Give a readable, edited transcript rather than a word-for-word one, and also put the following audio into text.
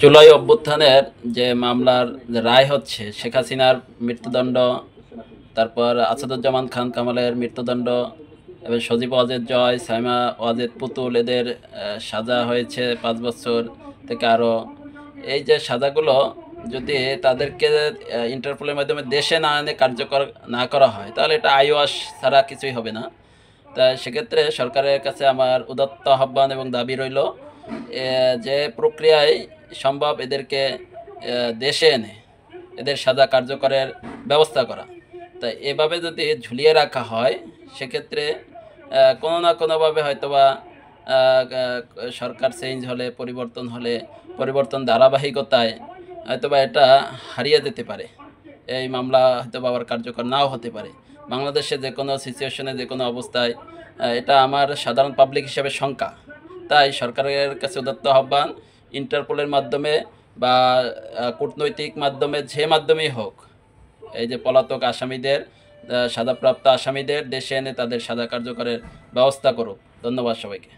জুলাই অভ্যুত্থানের যে মামলার যে রায় হচ্ছে, শেখ হাসিনার মৃত্যুদণ্ড, তারপর আসাদুজ্জামান খান কামালের মৃত্যুদণ্ড এবং সজীব ওয়াজেদ জয়, সাইমা ওয়াজেদ পুতুল, এদের সাজা হয়েছে ৫ বছর থেকে আরও। এই যে সাজাগুলো যদি তাদেরকে ইন্টারপোলের মাধ্যমে দেশে না এনে কার্যকর না করা হয়, তাহলে এটা আইওয়াস ছাড়া কিছুই হবে না। তা সেক্ষেত্রে সরকারের কাছে আমার উদাত্ত আহ্বান এবং দাবি রইল, যে প্রক্রিয়ায় সম্ভব এদেরকে দেশে এনে এদের সাজা কার্যকরের ব্যবস্থা করা। তাই এভাবে যদি ঝুলিয়ে রাখা হয়, সেক্ষেত্রে কোনো না কোনোভাবে হয়তোবা সরকার চেঞ্জ হলে, পরিবর্তন হলে, পরিবর্তন ধারাবাহিকতায় হয়তোবা এটা হারিয়ে যেতে পারে। এই মামলা হয়তোবা আবার কার্যকর নাও হতে পারে। বাংলাদেশে যে কোনো সিচুয়েশনে, যে কোনো অবস্থায় এটা আমার সাধারণ পাবলিক হিসেবে শঙ্কা। তাই সরকারের কাছে উদাত্ত আহ্বান, ইন্টারপোলের মাধ্যমে বা কূটনৈতিক মাধ্যমে, যে মাধ্যমেই হোক, এই যে পলাতক আসামিদের, সাজাপ্রাপ্ত আসামিদের দেশে এনে তাদের সাজা কার্যকরের ব্যবস্থা করুক। ধন্যবাদ সবাইকে।